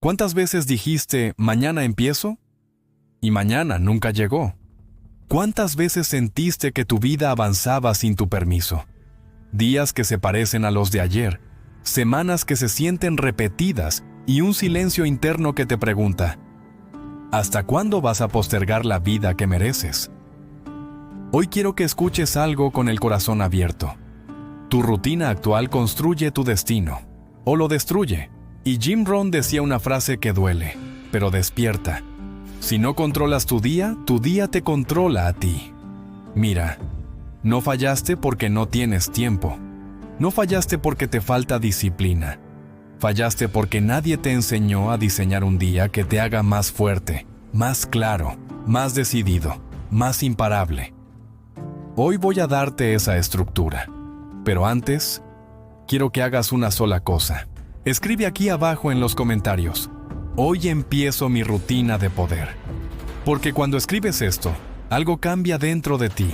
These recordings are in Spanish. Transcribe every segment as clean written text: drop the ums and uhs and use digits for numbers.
¿Cuántas veces dijiste, mañana empiezo? Y mañana nunca llegó. ¿Cuántas veces sentiste que tu vida avanzaba sin tu permiso? Días que se parecen a los de ayer, semanas que se sienten repetidas y un silencio interno que te pregunta, ¿hasta cuándo vas a postergar la vida que mereces? Hoy quiero que escuches algo con el corazón abierto. Tu rutina actual construye tu destino, o lo destruye. Y Jim Rohn decía una frase que duele, pero despierta. Si no controlas tu día te controla a ti. Mira, no fallaste porque no tienes tiempo. No fallaste porque te falta disciplina. Fallaste porque nadie te enseñó a diseñar un día que te haga más fuerte, más claro, más decidido, más imparable. Hoy voy a darte esa estructura. Pero antes, quiero que hagas una sola cosa. Escribe aquí abajo en los comentarios. Hoy empiezo mi rutina de poder. Porque cuando escribes esto, algo cambia dentro de ti.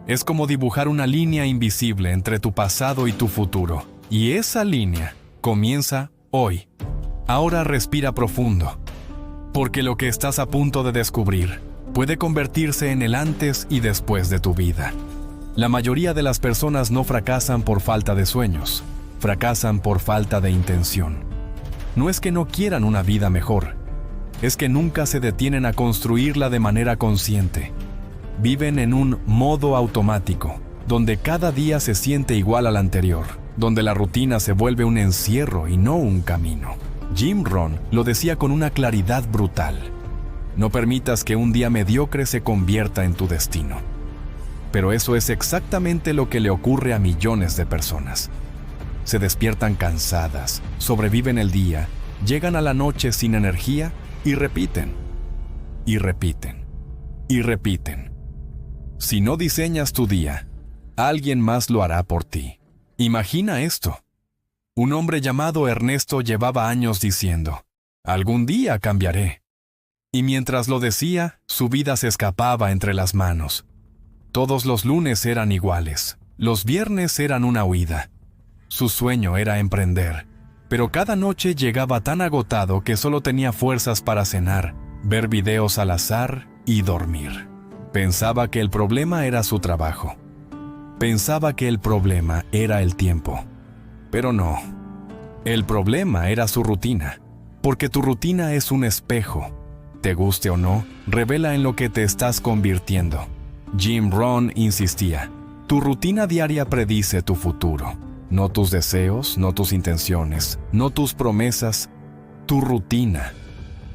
Es como dibujar una línea invisible entre tu pasado y tu futuro. Y esa línea comienza hoy. Ahora respira profundo. Porque lo que estás a punto de descubrir puede convertirse en el antes y después de tu vida. La mayoría de las personas no fracasan por falta de sueños. Fracasan por falta de intención. No es que no quieran una vida mejor, es que nunca se detienen a construirla de manera consciente. Viven en un modo automático, donde cada día se siente igual al anterior, donde la rutina se vuelve un encierro y no un camino. Jim Rohn lo decía con una claridad brutal. No permitas que un día mediocre se convierta en tu destino. Pero eso es exactamente lo que le ocurre a millones de personas. Se despiertan cansadas, sobreviven el día, llegan a la noche sin energía y repiten, y repiten, y repiten. Si no diseñas tu día, alguien más lo hará por ti. Imagina esto. Un hombre llamado Ernesto llevaba años diciendo, algún día cambiaré. Y mientras lo decía, su vida se escapaba entre las manos. Todos los lunes eran iguales, los viernes eran una huida. Su sueño era emprender, pero cada noche llegaba tan agotado que solo tenía fuerzas para cenar, ver videos al azar y dormir. Pensaba que el problema era su trabajo. Pensaba que el problema era el tiempo. Pero no. El problema era su rutina, porque tu rutina es un espejo. Te guste o no, revela en lo que te estás convirtiendo. Jim Rohn insistía, tu rutina diaria predice tu futuro. No tus deseos, no tus intenciones, no tus promesas, tu rutina.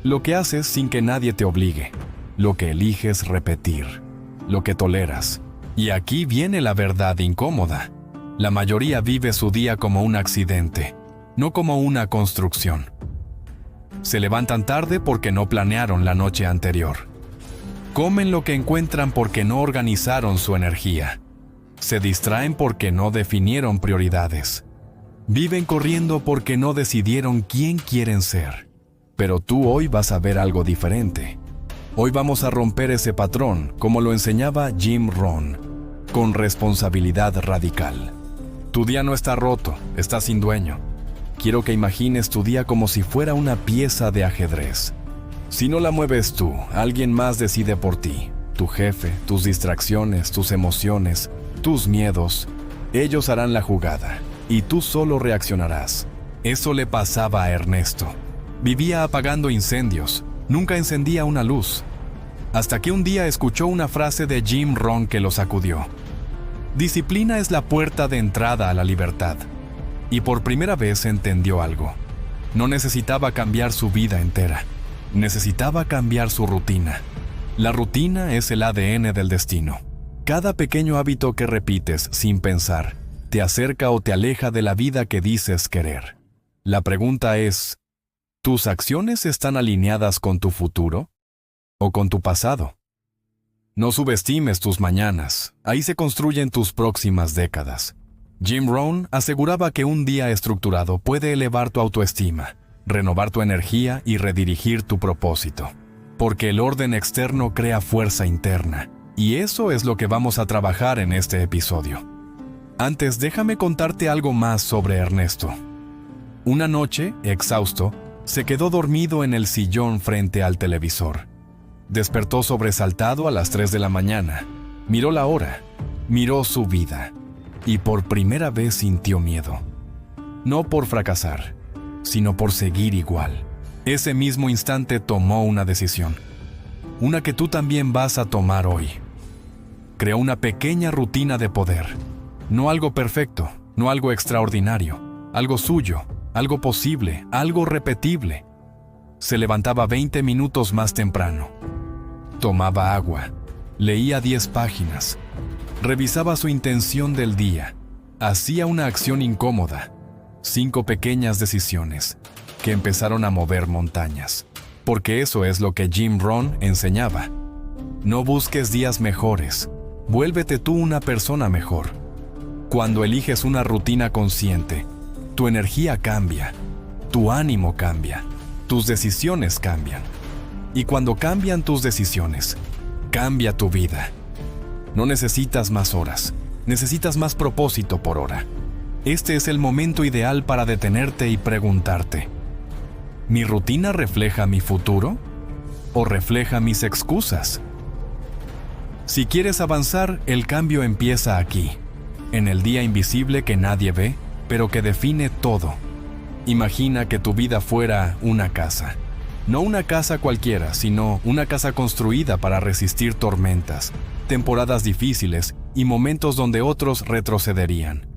Lo que haces sin que nadie te obligue, lo que eliges repetir, lo que toleras. Y aquí viene la verdad incómoda. La mayoría vive su día como un accidente, no como una construcción. Se levantan tarde porque no planearon la noche anterior. Comen lo que encuentran porque no organizaron su energía. Se distraen porque no definieron prioridades. Viven corriendo porque no decidieron quién quieren ser. Pero tú hoy vas a ver algo diferente. Hoy vamos a romper ese patrón, como lo enseñaba Jim Rohn, con responsabilidad radical. Tu día no está roto, está sin dueño. Quiero que imagines tu día como si fuera una pieza de ajedrez. Si no la mueves tú, alguien más decide por ti. Tu jefe, tus distracciones, tus emociones, tus miedos, ellos harán la jugada y tú solo reaccionarás. Eso le pasaba a Ernesto. Vivía apagando incendios, nunca encendía una luz. Hasta que un día escuchó una frase de Jim Rohn que lo sacudió. Disciplina es la puerta de entrada a la libertad. Y por primera vez entendió algo. No necesitaba cambiar su vida entera. Necesitaba cambiar su rutina. La rutina es el ADN del destino. Cada pequeño hábito que repites sin pensar te acerca o te aleja de la vida que dices querer. La pregunta es, ¿tus acciones están alineadas con tu futuro o con tu pasado? No subestimes tus mañanas, ahí se construyen tus próximas décadas. Jim Rohn aseguraba que un día estructurado puede elevar tu autoestima, renovar tu energía y redirigir tu propósito. Porque el orden externo crea fuerza interna, y eso es lo que vamos a trabajar en este episodio. Antes, déjame contarte algo más sobre Ernesto. Una noche, exhausto, Se quedó dormido en el sillón frente al televisor. Despertó sobresaltado a las 3 de la mañana. Miró la hora, miró su vida, y por primera vez sintió miedo. No por fracasar, sino por seguir igual. Ese mismo instante tomó una decisión. Una que tú también vas a tomar hoy. Creó una pequeña rutina de poder. No algo perfecto, no algo extraordinario, algo suyo, algo posible, algo repetible. Se levantaba 20 minutos más temprano. Tomaba agua, leía 10 páginas, revisaba su intención del día, hacía una acción incómoda, 5 pequeñas decisiones que empezaron a mover montañas. Porque eso es lo que Jim Rohn enseñaba. No busques días mejores, vuélvete tú una persona mejor. Cuando eliges una rutina consciente, tu energía cambia, tu ánimo cambia, tus decisiones cambian. Y cuando cambian tus decisiones, cambia tu vida. No necesitas más horas, necesitas más propósito por hora. Este es el momento ideal para detenerte y preguntarte: ¿mi rutina refleja mi futuro o refleja mis excusas? Si quieres avanzar, el cambio empieza aquí, en el día invisible que nadie ve, pero que define todo. Imagina que tu vida fuera una casa. No una casa cualquiera, sino una casa construida para resistir tormentas, temporadas difíciles y momentos donde otros retrocederían.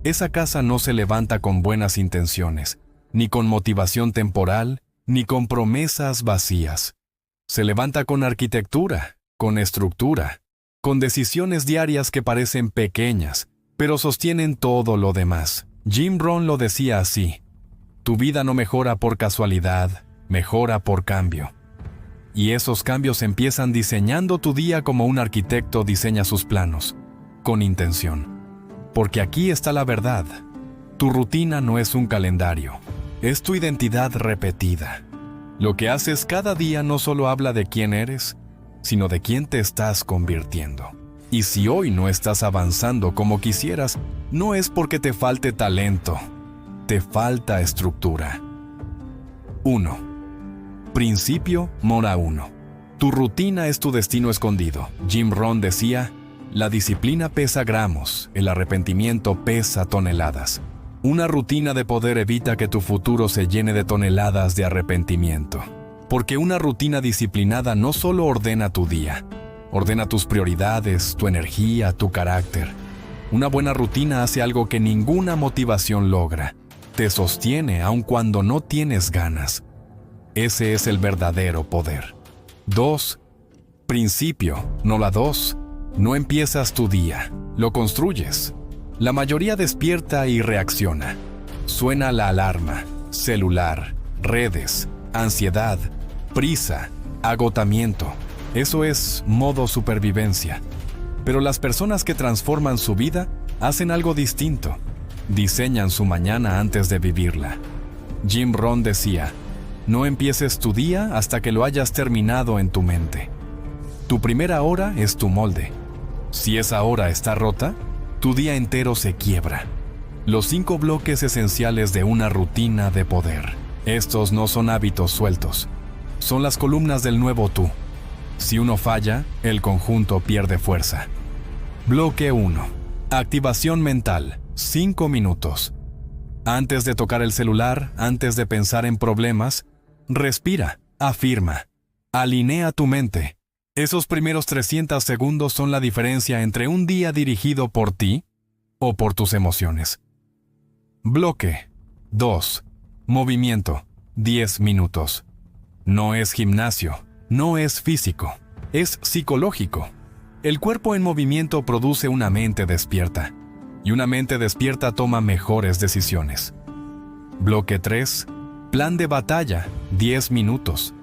Esa casa no se levanta con buenas intenciones, ni con motivación temporal, ni con promesas vacías. Se levanta con arquitectura, con estructura, con decisiones diarias que parecen pequeñas, pero sostienen todo lo demás. Jim Rohn lo decía así: tu vida no mejora por casualidad, mejora por cambio. Y esos cambios empiezan diseñando tu día como un arquitecto diseña sus planos, con intención. Porque aquí está la verdad. Tu rutina no es un calendario, es tu identidad repetida. Lo que haces cada día no solo habla de quién eres, sino de quién te estás convirtiendo. Y si hoy no estás avanzando como quisieras, no es porque te falte talento, te falta estructura. 1. Principio Mora 1. Tu rutina es tu destino escondido. Jim Rohn decía: la disciplina pesa gramos, el arrepentimiento pesa toneladas. Una rutina de poder evita que tu futuro se llene de toneladas de arrepentimiento. Porque una rutina disciplinada no solo ordena tu día, ordena tus prioridades, tu energía, tu carácter. Una buena rutina hace algo que ninguna motivación logra. Te sostiene aun cuando no tienes ganas. Ese es el verdadero poder. 2. Principio, no la 2. No empiezas tu día, lo construyes. La mayoría despierta y reacciona. Suena la alarma, celular, redes, ansiedad, prisa, agotamiento. Eso es modo supervivencia. Pero las personas que transforman su vida hacen algo distinto. Diseñan su mañana antes de vivirla. Jim Rohn decía: no empieces tu día hasta que lo hayas terminado en tu mente. Tu primera hora es tu molde. Si esa hora está rota, tu día entero se quiebra. Los 5 bloques esenciales de una rutina de poder. Estos no son hábitos sueltos. Son las columnas del nuevo tú. Si uno falla, el conjunto pierde fuerza. Bloque 1. Activación mental. 5 minutos. Antes de tocar el celular, antes de pensar en problemas, respira, afirma, alinea tu mente. Esos primeros 300 segundos son la diferencia entre un día dirigido por ti o por tus emociones. Bloque 2. Movimiento. 10 minutos. No es gimnasio, no es físico, es psicológico. El cuerpo en movimiento produce una mente despierta, y una mente despierta toma mejores decisiones. Bloque 3. Plan de batalla. 10 minutos.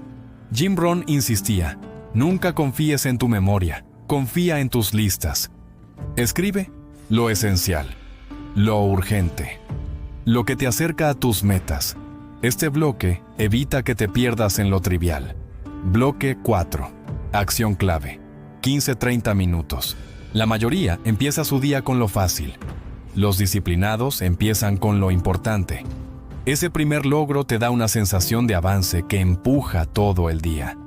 Jim Rohn insistía: nunca confíes en tu memoria, confía en tus listas. Escribe lo esencial, lo urgente, lo que te acerca a tus metas. Este bloque evita que te pierdas en lo trivial. Bloque 4. Acción clave. 15-30 minutos. La mayoría empieza su día con lo fácil. Los disciplinados empiezan con lo importante. Ese primer logro te da una sensación de avance que empuja todo el día.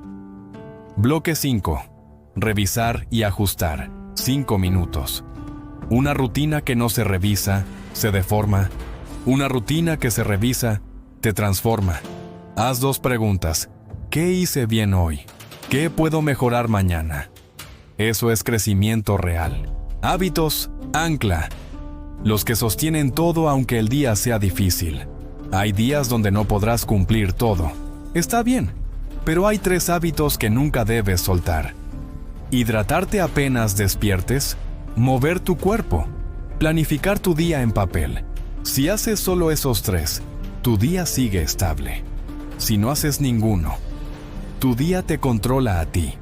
Bloque 5. Revisar y ajustar. 5 minutos. Una rutina que no se revisa, se deforma. Una rutina que se revisa, te transforma. Haz 2 preguntas. ¿Qué hice bien hoy? ¿Qué puedo mejorar mañana? Eso es crecimiento real. Hábitos, ancla. Los que sostienen todo aunque el día sea difícil. Hay días donde no podrás cumplir todo. Está bien, pero hay 3 hábitos que nunca debes soltar. Hidratarte apenas despiertes, mover tu cuerpo, planificar tu día en papel. Si haces solo esos 3, tu día sigue estable. Si no haces ninguno, tu día te controla a ti.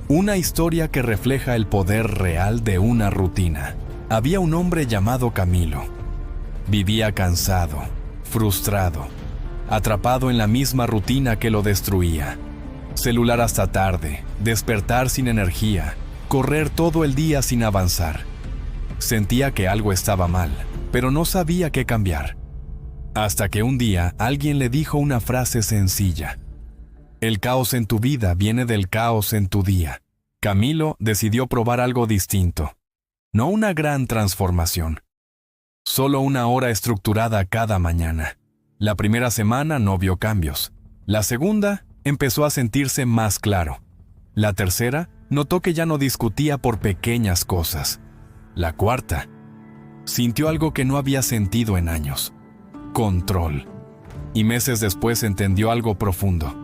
Una historia que refleja el poder real de una rutina. Había un hombre llamado Camilo. Vivía cansado, frustrado, atrapado en la misma rutina que lo destruía. Celular hasta tarde, despertar sin energía, correr todo el día sin avanzar. Sentía que algo estaba mal, pero no sabía qué cambiar. Hasta que un día alguien le dijo una frase sencilla. El caos en tu vida viene del caos en tu día. Camilo decidió probar algo distinto. No una gran transformación. Solo una hora estructurada cada mañana. La primera semana no vio cambios. La segunda, empezó a sentirse más claro. La tercera, notó que ya no discutía por pequeñas cosas. La cuarta, sintió algo que no había sentido en años. Control. Y meses después entendió algo profundo.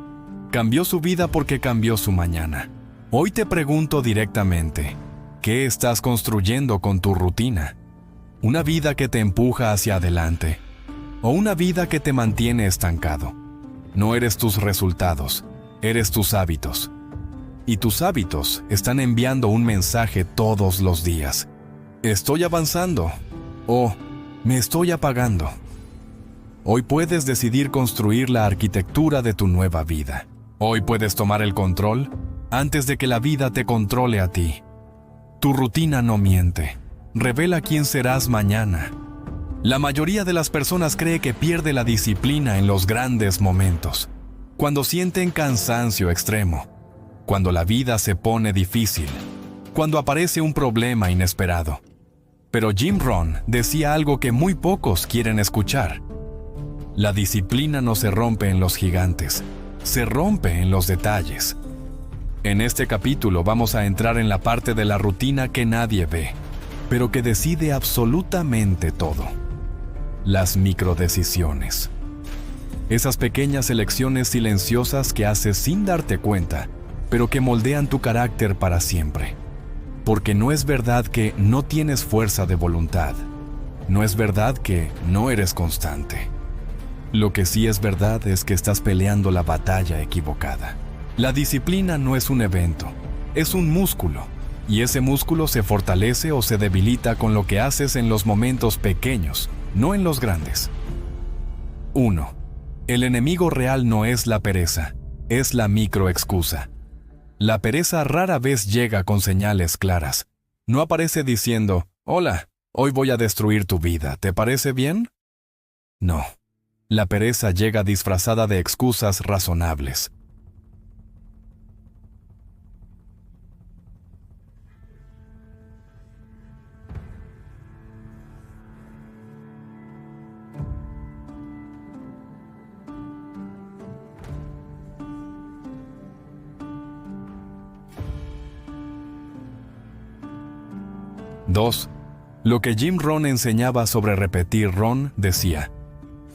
Cambió su vida porque cambió su mañana. Hoy te pregunto directamente, ¿qué estás construyendo con tu rutina? ¿Una vida que te empuja hacia adelante? ¿O una vida que te mantiene estancado? No eres tus resultados, eres tus hábitos. Y tus hábitos están enviando un mensaje todos los días. Estoy avanzando o me estoy apagando. Hoy puedes decidir construir la arquitectura de tu nueva vida. Hoy puedes tomar el control antes de que la vida te controle a ti. Tu rutina no miente. Revela quién serás mañana. La mayoría de las personas cree que pierde la disciplina en los grandes momentos, cuando sienten cansancio extremo, cuando la vida se pone difícil, cuando aparece un problema inesperado. Pero Jim Rohn decía algo que muy pocos quieren escuchar. La disciplina no se rompe en los gigantes, se rompe en los detalles. En este capítulo vamos a entrar en la parte de la rutina que nadie ve, pero que decide absolutamente todo. Las microdecisiones. Esas pequeñas elecciones silenciosas que haces sin darte cuenta, pero que moldean tu carácter para siempre. Porque no es verdad que no tienes fuerza de voluntad. No es verdad que no eres constante. Lo que sí es verdad es que estás peleando la batalla equivocada. La disciplina no es un evento, es un músculo. Y ese músculo se fortalece o se debilita con lo que haces en los momentos pequeños, no en los grandes. 1. El enemigo real no es la pereza, es la microexcusa. La pereza rara vez llega con señales claras. No aparece diciendo, «Hola, hoy voy a destruir tu vida, ¿te parece bien?» No. La pereza llega disfrazada de excusas razonables. Dos. Lo que Jim Rohn enseñaba sobre repetir. Rohn decía,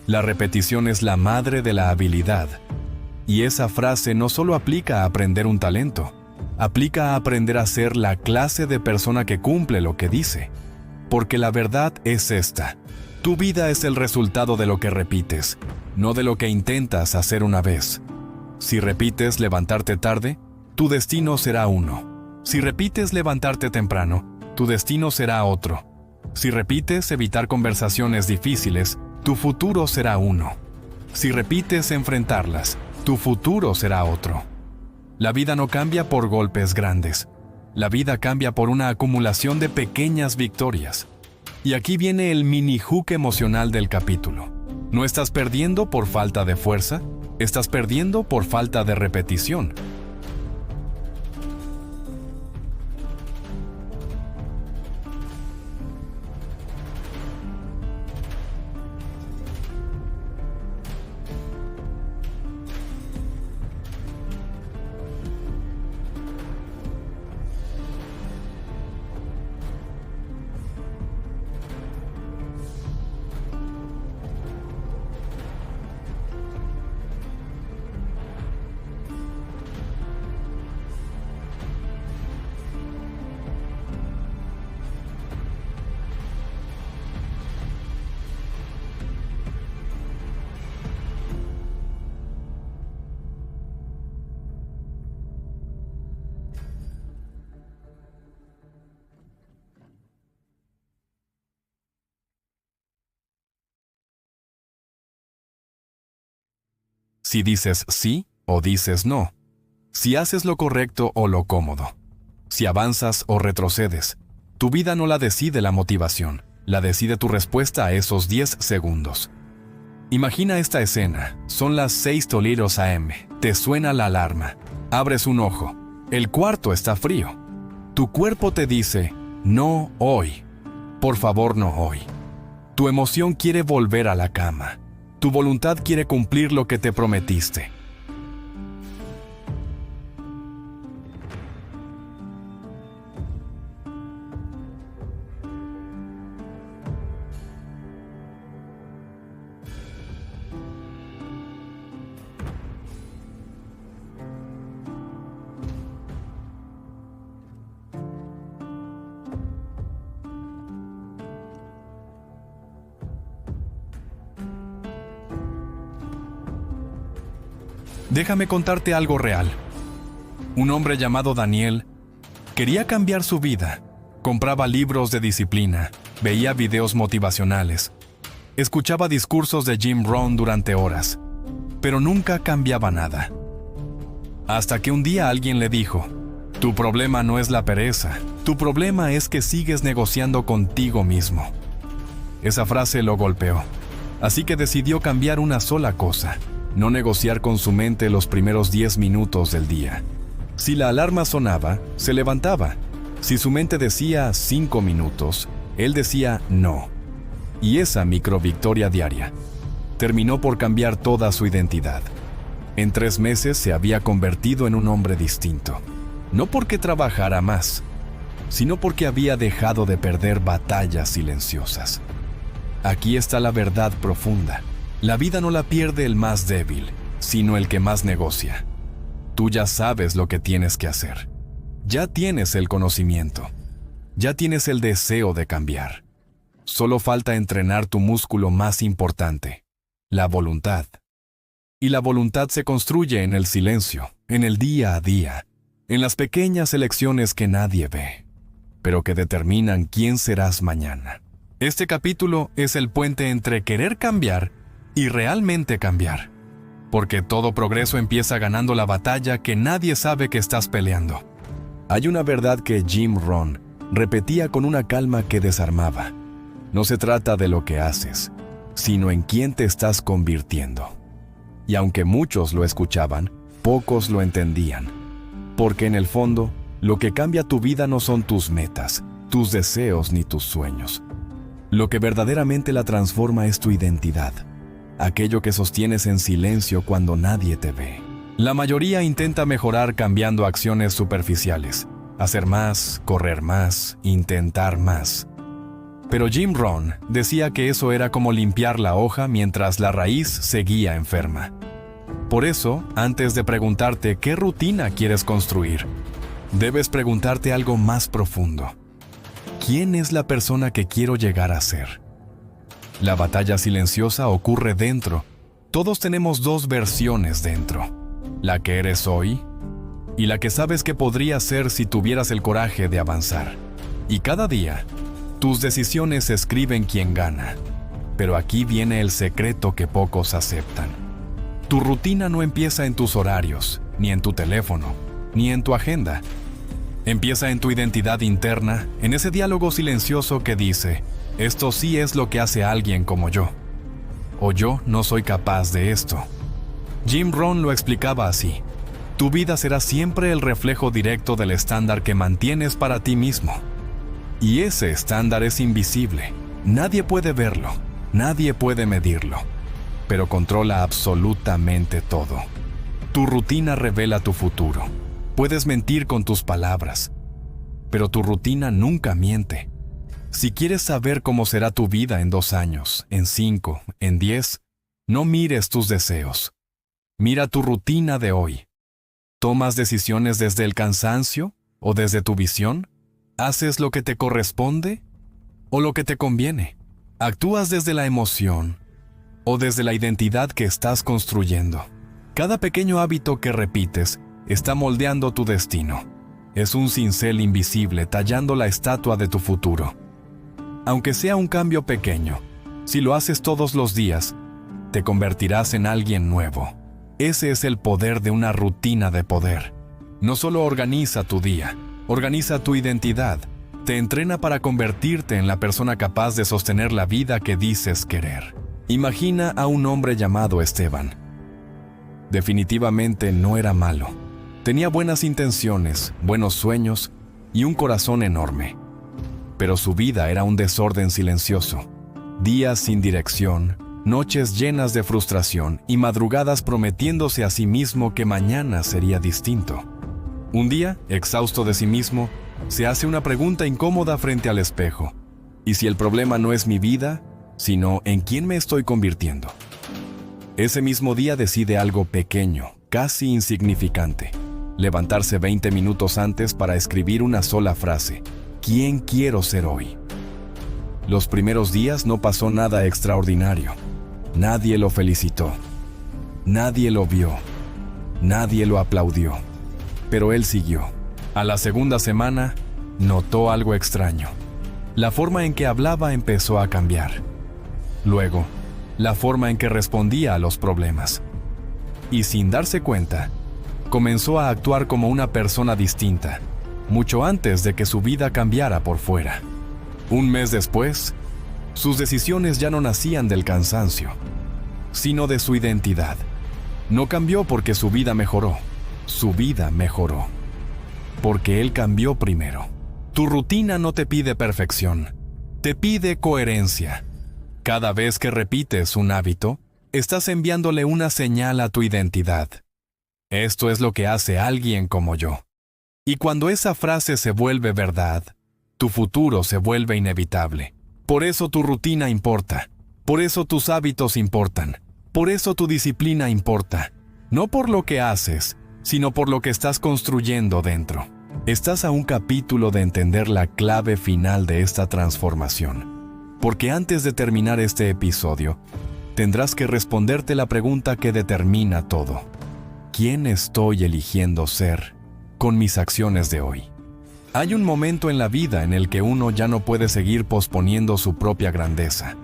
la repetición es la madre de la habilidad. Y esa frase no solo aplica a aprender un talento, aplica a aprender a ser la clase de persona que cumple lo que dice. Porque la verdad es esta: tu vida es el resultado de lo que repites, no de lo que intentas hacer una vez. Si repites levantarte tarde, tu destino será uno. Si repites levantarte temprano, tu destino será otro. Si repites evitar conversaciones difíciles, tu futuro será uno. Si repites enfrentarlas, tu futuro será otro. La vida no cambia por golpes grandes. La vida cambia por una acumulación de pequeñas victorias. Y aquí viene el mini hook emocional del capítulo. No estás perdiendo por falta de fuerza, estás perdiendo por falta de repetición. Si dices sí o dices no. Si haces lo correcto o lo cómodo. Si avanzas o retrocedes. Tu vida no la decide la motivación, la decide tu respuesta a esos 10 segundos. Imagina esta escena. Son las 6:00 a.m. Te suena la alarma. Abres un ojo. El cuarto está frío. Tu cuerpo te dice, no hoy. Por favor, no hoy. Tu emoción quiere volver a la cama. Tu voluntad quiere cumplir lo que te prometiste. Déjame contarte algo real. Un hombre llamado Daniel quería cambiar su vida. Compraba libros de disciplina, veía videos motivacionales, escuchaba discursos de Jim Rohn durante horas, pero nunca cambiaba nada. Hasta que un día alguien le dijo, tu problema no es la pereza, tu problema es que sigues negociando contigo mismo. Esa frase lo golpeó, así que decidió cambiar una sola cosa. No negociar con su mente los primeros 10 minutos del día. Si la alarma sonaba, se levantaba. Si su mente decía 5 minutos, él decía no. Y esa microvictoria diaria terminó por cambiar toda su identidad. En 3 meses se había convertido en un hombre distinto. No porque trabajara más, sino porque había dejado de perder batallas silenciosas. Aquí está la verdad profunda. La vida no la pierde el más débil, sino el que más negocia. Tú ya sabes lo que tienes que hacer. Ya tienes el conocimiento. Ya tienes el deseo de cambiar. Solo falta entrenar tu músculo más importante, la voluntad. Y la voluntad se construye en el silencio, en el día a día, en las pequeñas elecciones que nadie ve, pero que determinan quién serás mañana. Este capítulo es el puente entre querer cambiar y realmente cambiar, porque todo progreso empieza ganando la batalla que nadie sabe que estás peleando. Hay una verdad que Jim Rohn repetía con una calma que desarmaba. No se trata de lo que haces, sino en quién te estás convirtiendo. Y aunque muchos lo escuchaban, pocos lo entendían, porque en el fondo, lo que cambia tu vida no son tus metas, tus deseos ni tus sueños. Lo que verdaderamente la transforma es tu identidad. Aquello que sostienes en silencio cuando nadie te ve. La mayoría intenta mejorar cambiando acciones superficiales. Hacer más, correr más, intentar más. Pero Jim Rohn decía que eso era como limpiar la hoja mientras la raíz seguía enferma. Por eso, antes de preguntarte qué rutina quieres construir, debes preguntarte algo más profundo. ¿Quién es la persona que quiero llegar a ser? La batalla silenciosa ocurre dentro. Todos tenemos 2 versiones dentro. La que eres hoy y la que sabes que podrías ser si tuvieras el coraje de avanzar. Y cada día, tus decisiones escriben quién gana. Pero aquí viene el secreto que pocos aceptan. Tu rutina no empieza en tus horarios, ni en tu teléfono, ni en tu agenda. Empieza en tu identidad interna, en ese diálogo silencioso que dice, esto sí es lo que hace alguien como yo. o yo no soy capaz de esto. Jim Rohn lo explicaba así: tu vida será siempre el reflejo directo del estándar que mantienes para ti mismo. Y ese estándar es invisible. Nadie puede verlo, nadie puede medirlo, pero controla absolutamente todo. Tu rutina revela tu futuro. Puedes mentir con tus palabras, pero tu rutina nunca miente. Si quieres saber cómo será tu vida en 2 años, en 5, en 10, no mires tus deseos. Mira tu rutina de hoy. ¿Tomas decisiones desde el cansancio o desde tu visión? ¿Haces lo que te corresponde o lo que te conviene? ¿Actúas desde la emoción o desde la identidad que estás construyendo? Cada pequeño hábito que repites está moldeando tu destino. Es un cincel invisible tallando la estatua de tu futuro. Aunque sea un cambio pequeño, si lo haces todos los días, te convertirás en alguien nuevo. Ese es el poder de una rutina de poder. No solo organiza tu día, organiza tu identidad. Te entrena para convertirte en la persona capaz de sostener la vida que dices querer. Imagina a un hombre llamado Esteban. Definitivamente no era malo. Tenía buenas intenciones, buenos sueños y un corazón enorme. Pero su vida era un desorden silencioso. Días sin dirección, noches llenas de frustración y madrugadas prometiéndose a sí mismo que mañana sería distinto. Un día, exhausto de sí mismo, se hace una pregunta incómoda frente al espejo. ¿Y si el problema no es mi vida, sino en quién me estoy convirtiendo? Ese mismo día decide algo pequeño, casi insignificante. Levantarse 20 minutos antes para escribir una sola frase: ¿quién quiero ser hoy? Los primeros días no pasó nada extraordinario. Nadie lo felicitó. Nadie lo vio. Nadie lo aplaudió. Pero él siguió. A la segunda semana, notó algo extraño. La forma en que hablaba empezó a cambiar. Luego, la forma en que respondía a los problemas. Y sin darse cuenta, comenzó a actuar como una persona distinta, mucho antes de que su vida cambiara por fuera. Un mes después, sus decisiones ya no nacían del cansancio, sino de su identidad. No cambió porque su vida mejoró porque él cambió primero. Tu rutina no te pide perfección, te pide coherencia. Cada vez que repites un hábito, estás enviándole una señal a tu identidad. Esto es lo que hace alguien como yo. Y cuando esa frase se vuelve verdad, tu futuro se vuelve inevitable. Por eso tu rutina importa. Por eso tus hábitos importan. Por eso tu disciplina importa. No por lo que haces, sino por lo que estás construyendo dentro. Estás a un capítulo de entender la clave final de esta transformación. Porque antes de terminar este episodio, tendrás que responderte la pregunta que determina todo. ¿Quién estoy eligiendo ser con mis acciones de hoy? Hay un momento en la vida en el que uno ya no puede seguir posponiendo su propia grandeza.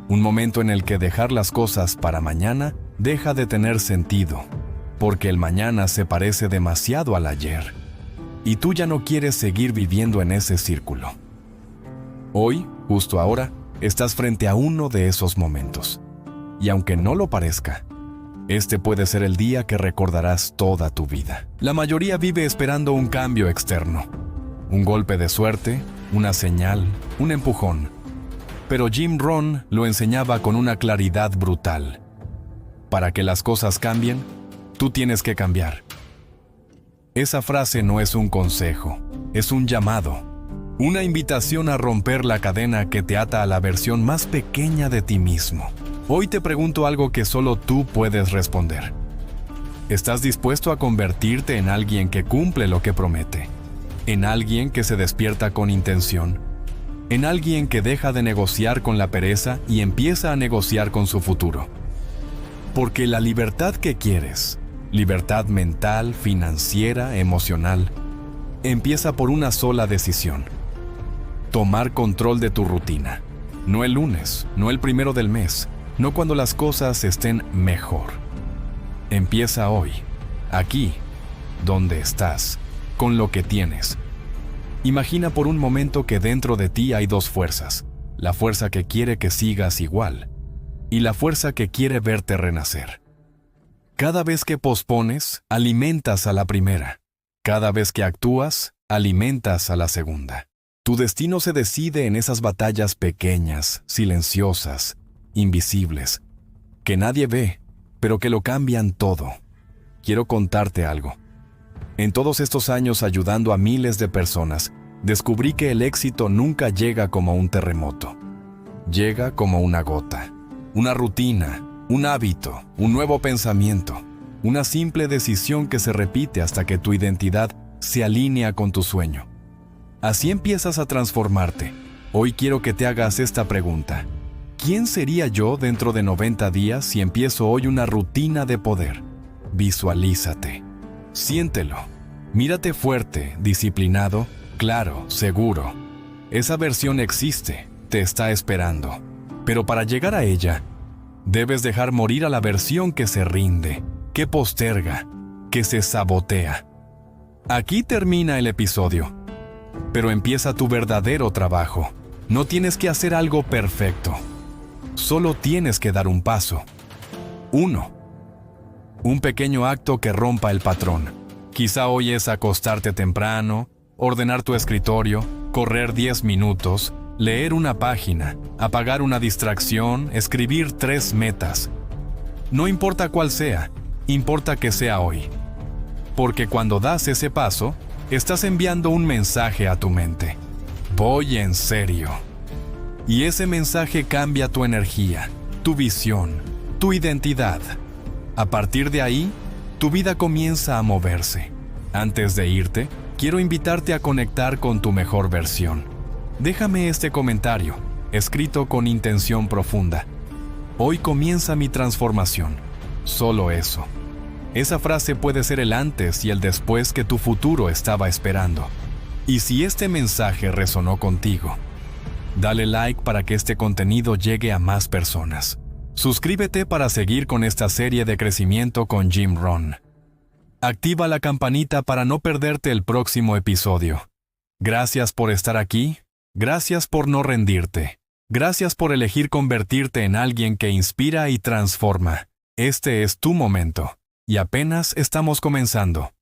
Un momento en el que dejar las cosas para mañana deja de tener sentido, porque el mañana se parece demasiado al ayer, y tú ya no quieres seguir viviendo en ese círculo. Hoy, justo ahora, estás frente a uno de esos momentos, y aunque no lo parezca, este puede ser el día que recordarás toda tu vida. La mayoría vive esperando un cambio externo, un golpe de suerte, una señal, un empujón. Pero Jim Rohn lo enseñaba con una claridad brutal. Para que las cosas cambien, tú tienes que cambiar. Esa frase no es un consejo, es un llamado, una invitación a romper la cadena que te ata a la versión más pequeña de ti mismo. Hoy te pregunto algo que solo tú puedes responder. ¿Estás dispuesto a convertirte en alguien que cumple lo que promete? ¿En alguien que se despierta con intención? ¿En alguien que deja de negociar con la pereza y empieza a negociar con su futuro? Porque la libertad que quieres, libertad mental, financiera, emocional, empieza por una sola decisión: tomar control de tu rutina. No el lunes, no el 1 del mes, no cuando las cosas estén mejor. Empieza hoy, aquí, donde estás, con lo que tienes. Imagina por un momento que dentro de ti hay 2 fuerzas: la fuerza que quiere que sigas igual y la fuerza que quiere verte renacer. Cada vez que pospones, alimentas a la primera. Cada vez que actúas, alimentas a la segunda. Tu destino se decide en esas batallas pequeñas, silenciosas, invisibles, que nadie ve, pero que lo cambian todo. Quiero contarte algo. En todos estos años ayudando a miles de personas, descubrí que el éxito nunca llega como un terremoto. Llega como una gota, una rutina, un hábito, un nuevo pensamiento, una simple decisión que se repite hasta que tu identidad se alinea con tu sueño. Así empiezas a transformarte. Hoy quiero que te hagas esta pregunta. ¿Quién sería yo dentro de 90 días si empiezo hoy una rutina de poder? Visualízate. Siéntelo. Mírate fuerte, disciplinado, claro, seguro. Esa versión existe, te está esperando. Pero para llegar a ella, debes dejar morir a la versión que se rinde, que posterga, que se sabotea. Aquí termina el episodio. Pero empieza tu verdadero trabajo. No tienes que hacer algo perfecto. Solo tienes que dar un paso. 1. Un pequeño acto que rompa el patrón. Quizá hoy es acostarte temprano, ordenar tu escritorio, correr 10 minutos, leer una página, apagar una distracción, escribir 3 metas. No importa cuál sea, importa que sea hoy. Porque cuando das ese paso, estás enviando un mensaje a tu mente. Voy en serio. Y ese mensaje cambia tu energía, tu visión, tu identidad. A partir de ahí, tu vida comienza a moverse. Antes de irte, quiero invitarte a conectar con tu mejor versión. Déjame este comentario, escrito con intención profunda. Hoy comienza mi transformación. Solo eso. Esa frase puede ser el antes y el después que tu futuro estaba esperando. Y si este mensaje resonó contigo, dale like para que este contenido llegue a más personas. Suscríbete para seguir con esta serie de crecimiento con Jim Rohn. Activa la campanita para no perderte el próximo episodio. Gracias por estar aquí, gracias por no rendirte, gracias por elegir convertirte en alguien que inspira y transforma. Este es tu momento, y apenas estamos comenzando.